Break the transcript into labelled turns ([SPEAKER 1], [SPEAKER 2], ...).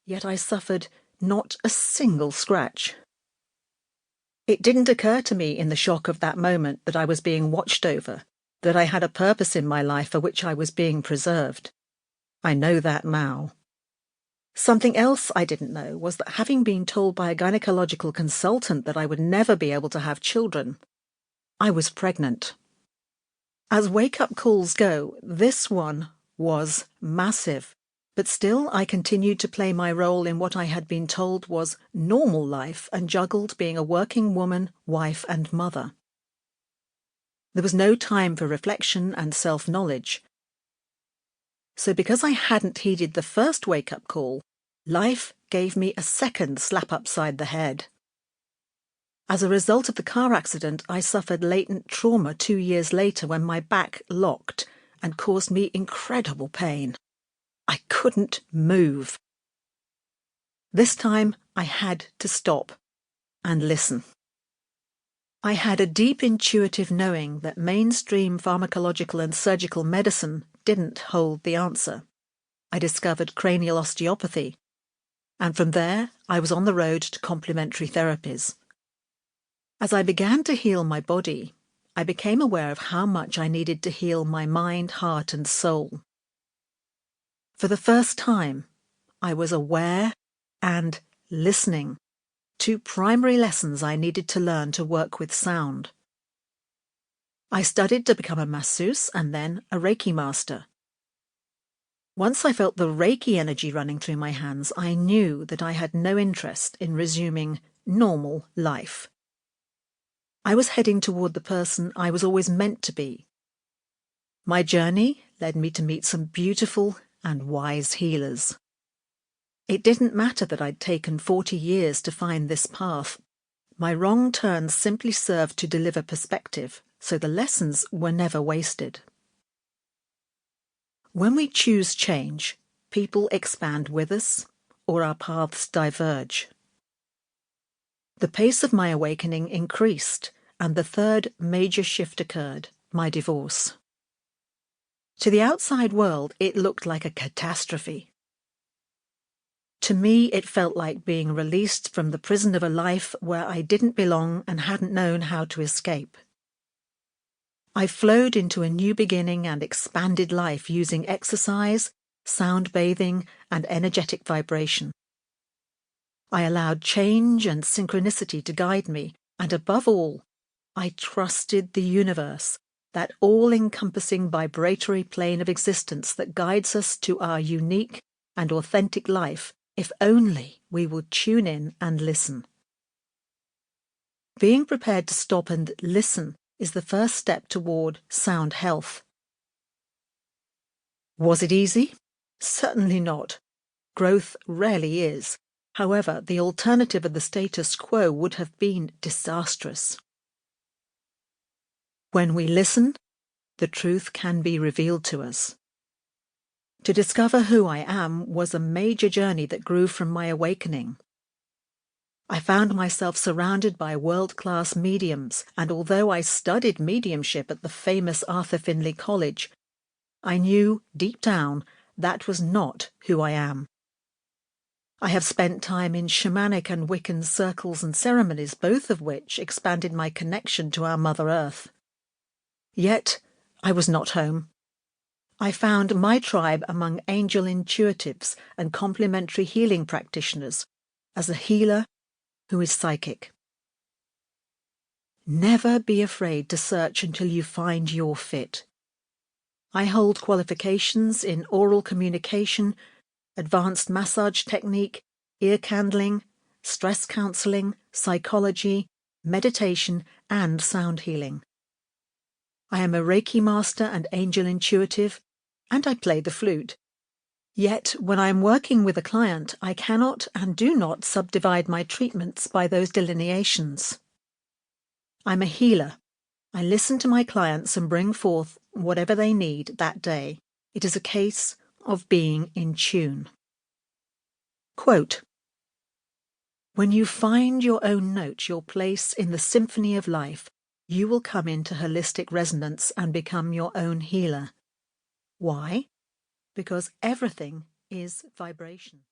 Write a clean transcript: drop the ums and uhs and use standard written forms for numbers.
[SPEAKER 1] yet I suffered not a single scratch. It didn't occur to me in the shock of that moment that I was being watched over, that I had a purpose in my life for which I was being preserved. I know that now. Something else I didn't know was that, having been told by a gynecological consultant that I would never be able to have children, I was pregnant. As wake-up calls go, this one was massive, but still I continued to play my role in what I had been told was normal life and juggled being a working woman, wife and mother. There was no time for reflection and self-knowledge. So because I hadn't heeded the first wake-up call, life gave me a second slap upside the head. As a result of the car accident, I suffered latent trauma 2 years later when my back locked and caused me incredible pain. I couldn't move. This time I had to stop and listen. I had a deep intuitive knowing that mainstream pharmacological and surgical medicine didn't hold the answer. I discovered cranial osteopathy, and from there I was on the road to complementary therapies. As I began to heal my body, I became aware of how much I needed to heal my mind, heart and soul. For the first time, I was aware and listening, two primary lessons I needed to learn to work with sound. I studied to become a masseuse and then a Reiki master. Once I felt the Reiki energy running through my hands, I knew that I had no interest in resuming normal life. I was heading toward the person I was always meant to be. My journey led me to meet some beautiful and wise healers. It didn't matter that I'd taken 40 years to find this path. My wrong turns simply served to deliver perspective, so the lessons were never wasted. When we choose change, people expand with us, or our paths diverge. The pace of my awakening increased, and the third major shift occurred, my divorce. To the outside world, it looked like a catastrophe. To me, it felt like being released from the prison of a life where I didn't belong and hadn't known how to escape. I flowed into a new beginning and expanded life using exercise, sound bathing, and energetic vibration. I allowed change and synchronicity to guide me, and above all, I trusted the universe, that all-encompassing vibratory plane of existence that guides us to our unique and authentic life, if only we would tune in and listen. Being prepared to stop and listen is the first step toward sound health. Was it easy? Certainly not. Growth rarely is. However, the alternative of the status quo would have been disastrous. When we listen, the truth can be revealed to us. To discover who I am was a major journey that grew from my awakening. I found myself surrounded by world-class mediums, and although I studied mediumship at the famous Arthur Findlay College, I knew deep down that was not who I am. I have spent time in shamanic and Wiccan circles and ceremonies, both of which expanded my connection to our Mother Earth. Yet, I was not home. I found my tribe among angel intuitives and complementary healing practitioners as a healer who is psychic. Never be afraid to search until you find your fit. I hold qualifications in oral communication, advanced massage technique, ear candling, stress counseling, psychology, meditation, and sound healing. I am a Reiki master and angel intuitive, and I play the flute. Yet, when I am working with a client, I cannot and do not subdivide my treatments by those delineations. I'm a healer. I listen to my clients and bring forth whatever they need that day. It is a case of being in tune. Quote, "When you find your own note, your place in the symphony of life, you will come into holistic resonance and become your own healer. Why? Because everything is vibration."